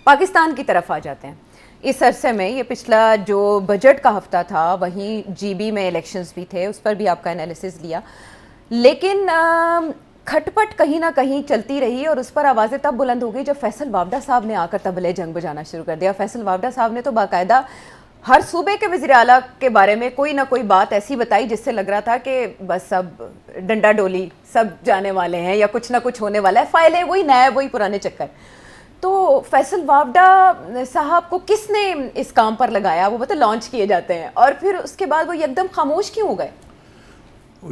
पाकिस्तान की तरफ आ जाते हैं। इस अरसे में ये पिछला जो बजट का हफ्ता था, वहीं जीबी में इलेक्शंस भी थे, उस पर भी आपका एनालिसिस लिया, लेकिन खटपट कहीं ना कहीं चलती रही और उस पर आवाज़ें तब बुलंद हो गई जब फैसल वावडा साहब ने आकर तबले जंग बजाना शुरू कर दिया। फैसल वावडा साहब ने तो बाकायदा हर सूबे के वज़ीर आला के बारे में कोई ना कोई बात ऐसी बताई जिससे लग रहा था कि बस सब डंडा डोली सब जाने वाले हैं या कुछ ना कुछ होने वाला है, फाइलें वही नया वही पुराने चक्कर। तो फैसल वावडा साहब को किसने इस काम पर लगाया? वो मतलब लॉन्च किए जाते हैं और फिर उसके बाद वो एकदम खामोश क्यों हो गए?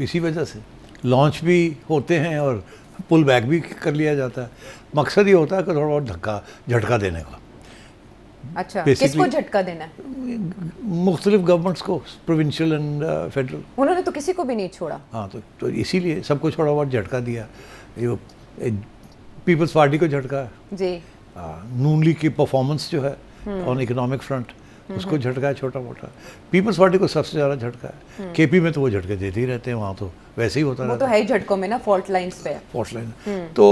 इसी वजह से लॉन्च भी होते हैं और पुल बैक भी कर लिया जाता है। मकसद ये होता है कि थोड़ा बहुत झटका देने का। अच्छा, किसको झटका देना है? मुख्तलिफ गवर्नमेंट्स को, प्रोविंशियल एंड फेडरल। उन्होंने तो किसी को भी नहीं छोड़ा। हाँ, तो इसीलिए सबको थोड़ा बहुत झटका दिया। ये पीपल्स पार्टी को झटका जी, नून लीग की परफॉर्मेंस जो है ऑन इकोनॉमिक फ्रंट, उसको झटका है छोटा मोटा। पीपल्स पार्टी को सबसे ज़्यादा झटका है। केपी में तो वो झटके देते ही रहते हैं, वहाँ तो वैसे ही होता रहता है। वो तो है ही झटकों में ना, फॉल्ट लाइंस पे। फॉल्ट लाइन तो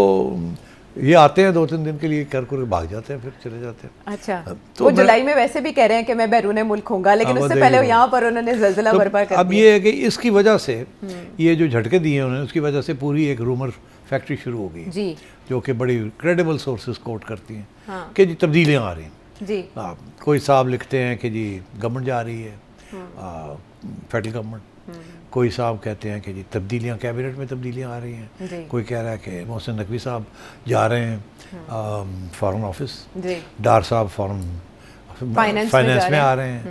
ये आते हैं 2-3 दिन के लिए, कर भाग जाते हैं, फिर चले जाते हैं। अच्छा, तो वो जुलाई में वैसे भी कह रहे हैं कि मैं बैरून मुल्क होऊंगा, लेकिन उससे पहले यहाँ पर उन्होंने ज़लज़ला बर्पा कर दिया। अब ये है कि इसकी वजह से ये जो झटके दिए उन्होंने, उसकी वजह से पूरी एक रूमर फैक्ट्री शुरू हो गई जी, जो कि बड़ी क्रेडिबल सोर्सेज कोट करती हैं हाँ, कि जी तब्दीलियाँ आ रही हैं जी, कोई साहब लिखते हैं कि जी गवर्नमेंट जा रही है, फेडरल गवर्नमेंट। कोई साहब कहते हैं कि जी तब्दीलियाँ, कैबिनेट में तब्दीलियाँ आ रही हैं। कोई कह रहा है कि मोहसिन नकवी साहब जा रहे हैं फॉरेन ऑफिस, डार साहब फॉरेन फाइनेंस में आ रहे हैं,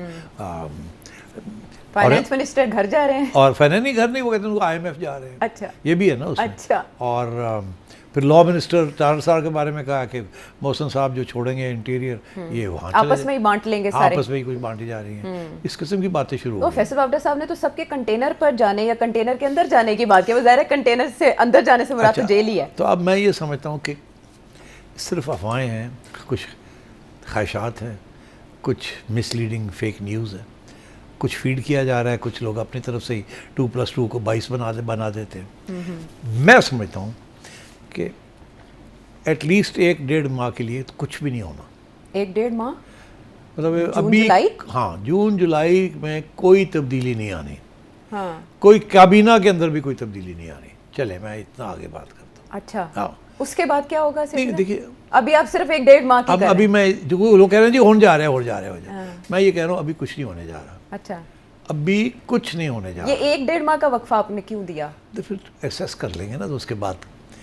फाइनेंस मिनिस्टर घर जा रहे हैं, और फाइनेंस घर नहीं, वो कहते हैं IMF जा रहे हैं। अच्छा, ये भी है ना उसमें। अच्छा, और फिर लॉ मिनिस्टर टार साहब के बारे में कहा कि मोहसिन साहब जो छोड़ेंगे इंटीरियर, ये वहाँ आपस में ही बांट लेंगे सारे, आपस में ही कुछ बांटी जा रही हैं। इस किस्म की बातें शुरू हो गई। फैसल वावडा साहब ने तो सबके कंटेनर पर जाने या कंटेनर के अंदर जाने की बात की। वो ज़ाहिर है कंटेनर से अंदर जाने से मुराद तो जेल ही है। तो अब मैं ये समझता हूँ कि सिर्फ अफवाहें हैं, कुछ ख्वाहिशात हैं, कुछ मिसलीडिंग फेक न्यूज़ है, कुछ फीड किया जा रहा है, कुछ लोग अपनी तरफ से ही 2+2 को 22 बना देते हैं। मैं समझता हूँ कि एटलीस्ट 1-1.5 माह के लिए तो कुछ भी नहीं होना। 1-1.5 माह मतलब अभी जुलाई? हाँ, जून जुलाई में कोई तब्दीली नहीं आनी। हाँ, कोई काबीना के अंदर भी कोई तब्दीली नहीं आनी। चले, मैं इतना आगे बात करता हूँ। अच्छा, हाँ, उसके बाद क्या होगा? देखिए, अभी आप सिर्फ 1-1.5 माह की अब अभी मैं जो लोग कह रहे हैं जी होने जा रहे हैं, मैं ये कह रहा हूँ अभी कुछ नहीं होने जा रहा। अच्छा, अभी कुछ नहीं होने जा रहा। ये 1-1.5 माह का वक्फा आपने क्यों दिया? तो फिर एसेस कर लेंगे ना, तो उसके बाद।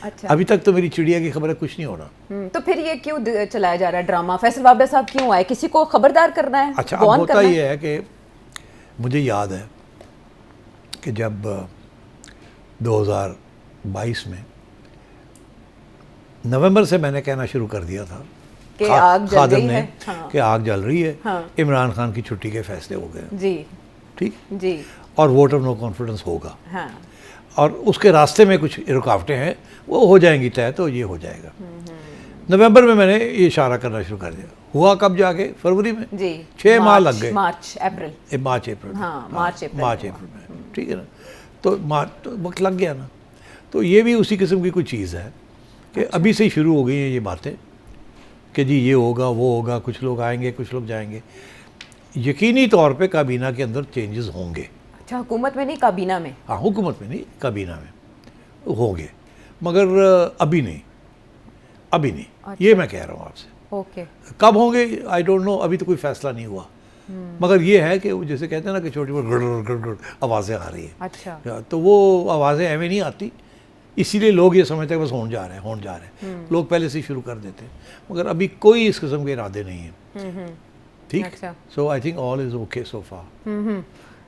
अच्छा, अभी तक तो मेरी चिड़िया की खबर है, कुछ नहीं होना। तो फिर ये क्यों चलाया जा रहा है ड्रामा? फैसल वावडा साहब क्यों आए? किसी को खबरदार करना है? अच्छा, अब होता ये है कि मुझे याद है कि जब 2022 में नवंबर से मैंने कहना शुरू कर दिया था कि आग जल रही है, कि आग जल रही है, हाँ, इमरान खान की छुट्टी के फैसले हो गए जी, ठीक जी, और वोट ऑफ नो कॉन्फिडेंस होगा, हाँ, और उसके रास्ते में कुछ रुकावटें हैं, वो हो जाएंगी तय, तो ये हो जाएगा। नवंबर में मैंने ये इशारा करना शुरू कर दिया। हुआ कब जाके? फरवरी में जी, 6 माह लग गए। मार्च अप्रैल मार्च अप्रैल में, ठीक है ना। तो वक्त लग गया ना। तो ये भी उसी किस्म की कोई चीज़ है कि अच्छा, अभी से ही शुरू हो गई हैं ये बातें कि जी ये होगा वो होगा, कुछ लोग आएंगे कुछ लोग जाएंगे। यकीनी तौर पे काबीना के अंदर चेंजेस होंगे। अच्छा, हुकूमत में नहीं, काबीना में? हाँ, हुकूमत में नहीं, काबीना में होंगे, मगर अभी नहीं। अच्छा, ये मैं कह रहा हूँ आपसे। ओके, कब होंगे आई डोंट नो, अभी तो कोई फैसला नहीं हुआ। मगर ये है कि जैसे कहते हैं ना कि छोटी मोटी गड़ आवाज़ें आ रही हैं। अच्छा, तो वो आवाज़ें ऐਵੇਂ नहीं आती, इसीलिए लोग ये समझते हैं बस होने जा रहे हैं। लोग पहले से ही शुरू कर देते हैं, मगर अभी कोई इस किस्म के इरादे नहीं हैं। ठीक, so I think all is okay so far.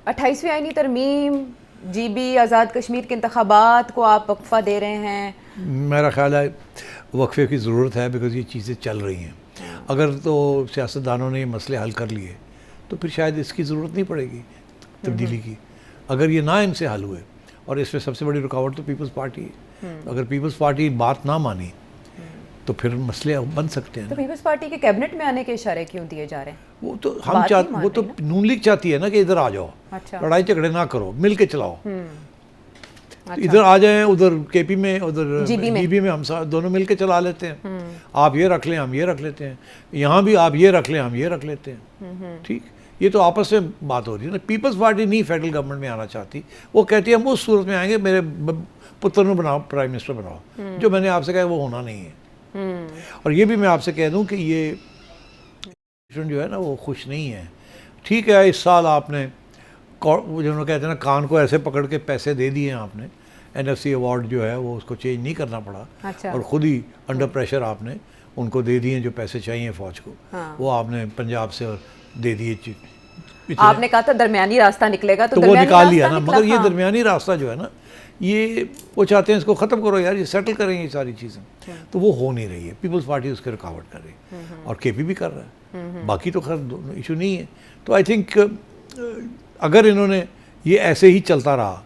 28वीं आईनी तरमीम, जीबी, आज़ाद कश्मीर के इंतखाबात को आप वक्फा दे रहे हैं? मेरा ख्याल है वक्फे की ज़रूरत है, बिकॉज ये चीज़ें चल रही हैं। अगर तो सियासतदानों ने ये मसले हल कर लिए तो फिर शायद इसकी ज़रूरत नहीं पड़ेगी तब्दीली की। अगर ये ना इनसे हल हुए, और इसमें सबसे बड़ी रुकावट तो पीपल्स पार्टी है। अगर पीपल्स पार्टी बात ना मानी तो फिर मसले बन सकते हैं। तो पीपल्स पार्टी के कैबिनेट में आने के इशारे क्यों दिए जा रहे हैं? वो तो हम वो तो नून लीग चाहती है ना कि इधर आ जाओ, अच्छा, लड़ाई झगड़े ना करो, मिल के चलाओ। अच्छा। इधर आ जाएं, उधर केपी में, उधर जीबी में। जीबी में हम दोनों मिलके चला लेते हैं। आप ये रख लें, हम ये रख लेते हैं, यहाँ भी आप ये रख लें, हम ये रख लेते हैं। ठीक, ये तो आपस में बात हो रही है ना। पीपल्स पार्टी नहीं फेडरल गवर्नमेंट में आना चाहती, वो कहती है हम उस सूरत में आएंगे मेरे पुत्र को बनाओ प्राइम मिनिस्टर बनाओ। जो मैंने आपसे कहा वो होना नहीं है। और ये भी मैं आपसे कह दूं कि ये जो है ना वो खुश नहीं है। ठीक है, इस साल आपने जो कहते हैं ना कान को ऐसे पकड़ के पैसे दे दिए हैं आपने, NFC अवार्ड जो है वो उसको चेंज नहीं करना पड़ा। अच्छा। और ख़ुद ही अंडर प्रेशर आपने उनको दे दिए जो पैसे चाहिए फ़ौज को। हाँ। वो आपने पंजाब से दे दिए। आपने कहा था दरमियानी रास्ता निकलेगा, तो वो निकाल लिया ना, मगर ये हाँ। दरमियानी रास्ता जो है ना, ये वो चाहते हैं इसको ख़त्म करो यार, ये सेटल करेंगे ये सारी चीज़ें, तो वो हो नहीं रही है। पीपल्स पार्टी उसके रुकावट कर रही है और केपी भी कर रहा है। बाकी तो खैर इशू नहीं है। तो आई थिंक अगर इन्होंने ये ऐसे ही चलता रहा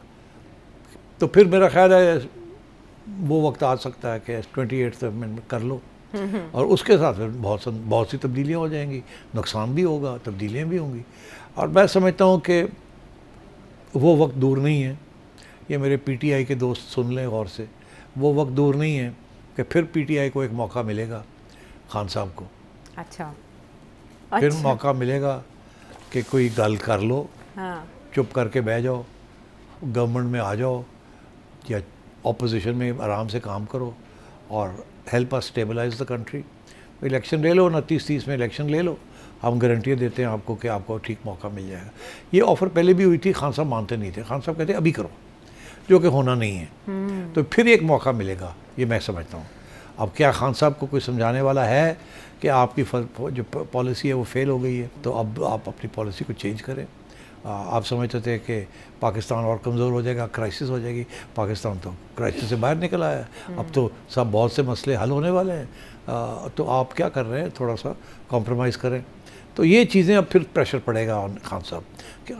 तो फिर मेरा ख्याल है वो वक्त आ सकता है कि 28th अमेंडमेंट कर लो और उसके साथ फिर बहुत सी तब्दीलियाँ हो जाएंगी, नुकसान भी होगा, तब्दीलियाँ भी होंगी। और मैं समझता हूँ कि वो वक्त दूर नहीं है। ये मेरे PTI के दोस्त सुन लें गौर से, वो वक्त दूर नहीं है कि फिर PTI को एक मौका मिलेगा, खान साहब को। अच्छा। फिर मौका मिलेगा कि कोई गल कर लो, हाँ। चुप करके बह जाओ, गवर्नमेंट में आ जाओ या ऑपोजिशन में आराम से काम करो और help us stabilise the country. Election ले लो, 29-30 में इलेक्शन ले लो, हम गारंटियाँ देते हैं आपको कि आपको ठीक मौका मिल जाएगा। ये ऑफ़र पहले भी हुई थी, खान साहब मानते नहीं थे। खान साहब कहते अभी करो, जो कि होना नहीं है। तो फिर एक मौका मिलेगा, ये मैं समझता हूँ। अब क्या खान साहब को कोई समझाने वाला है कि आपकी जो पॉलिसी है वो फेल हो गई है, तो अब आप अपनी पॉलिसी को चेंज करें। आप समझते थे कि पाकिस्तान और कमज़ोर हो जाएगा, क्राइसिस हो जाएगी। पाकिस्तान तो क्राइसिस से बाहर निकल आया है, अब तो सब बहुत से मसले हल होने वाले हैं। तो आप क्या कर रहे हैं, थोड़ा सा कॉम्प्रोमाइज़ करें। तो ये चीज़ें अब फिर प्रेशर पड़ेगा खान साहब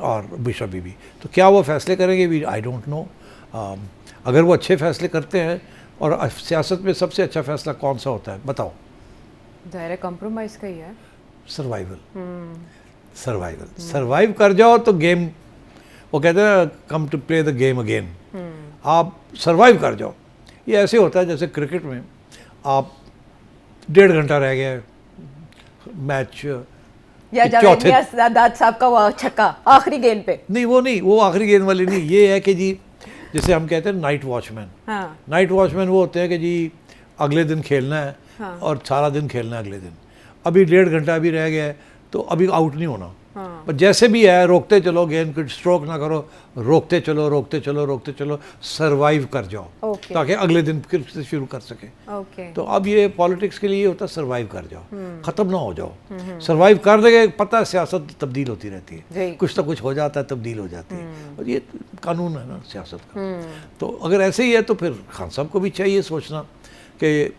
और बुश बीबी। तो क्या वो फैसले करेंगे भी, आई डोंट नो। अगर वो अच्छे फैसले करते हैं, और सियासत में सबसे अच्छा फैसला कौन सा होता है बताओ? दायरे कॉम्प्रोमाइज़ का ही है। सर्वाइवल। सर्वाइव कर जाओ तो गेम, वो कहते हैं come to play the game again. आप सर्वाइव कर जाओ। ये ऐसे होता है जैसे क्रिकेट में आप 1.5 घंटा रह गया मैच, या जावेद सादात साहब का वो छक्का आखिरी गेंद पे, नहीं वो नहीं, वो आखिरी गेंद वाली नहीं। ये है कि जी जैसे हम कहते हैं नाइट वॉचमैन। हाँ। नाइट वॉचमैन वो होते हैं कि जी अगले दिन खेलना है। हाँ। और सारा दिन खेलना है अगले दिन। अभी 1.5 घंटा भी रह गया है तो अभी आउट नहीं होना। हाँ। पर जैसे भी है रोकते चलो, गेंद को स्ट्रोक ना करो, रोकते चलो रोकते चलो रोकते चलो, सर्वाइव कर जाओ ताकि अगले दिन फिर से शुरू कर सके। तो अब ये पॉलिटिक्स के लिए होता है सर्वाइव कर जाओ, ख़त्म ना हो जाओ। सर्वाइव कर देंगे, पता है सियासत तब्दील होती रहती है, कुछ ना कुछ हो जाता है, तब्दील हो जाती है, और ये कानून है ना सियासत का। तो अगर ऐसे ही है तो फिर खान साहब को भी चाहिए सोचना कि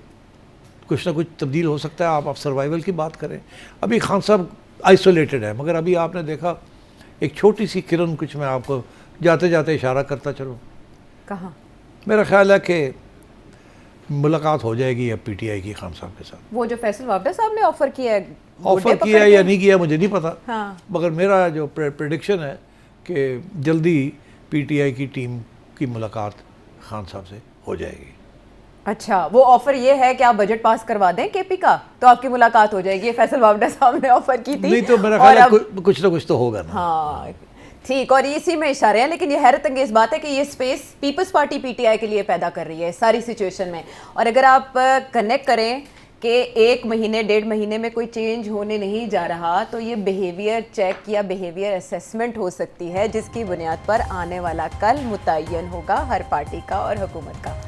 कुछ ना कुछ तब्दील हो सकता है। आप सर्वाइवल की बात करें, अभी खान साहब आइसोलेटेड है, मगर अभी आपने देखा एक छोटी सी किरण, कुछ मैं आपको जाते जाते इशारा करता चलूँ, कहाँ मेरा ख्याल है कि मुलाकात हो जाएगी अब PTI की खान साहब के साथ। वो जो फैसल वावडा साहब ने ऑफ़र किया है, ऑफ़र किया या नहीं किया मुझे नहीं पता। हाँ। मगर मेरा जो प्रेडिक्शन है कि जल्दी PTI की टीम की मुलाकात खान साहब से हो जाएगी। अच्छा, वो ऑफर ये है कि आप बजट पास करवा दें केपी का तो आपकी मुलाकात हो जाएगी। फैसल वावडा साहब ने ऑफर की थी। नहीं तो मेरा ख्याल है कुछ ना कुछ तो होगा ना। हाँ ठीक, और इसी में इशारे हैं। लेकिन ये हैरत अंगेज बात है कि ये स्पेस पीपल्स पार्टी PTI के लिए पैदा कर रही है सारी सिचुएशन में। और अगर आप कनेक्ट करें कि 1 महीने 1.5 महीने में कोई चेंज होने नहीं जा रहा, तो ये बिहेवियर चेक या बिहेवियर असेसमेंट हो सकती है, जिसकी बुनियाद पर आने वाला कल मुतय्यन होगा हर पार्टी का और हुकूमत का।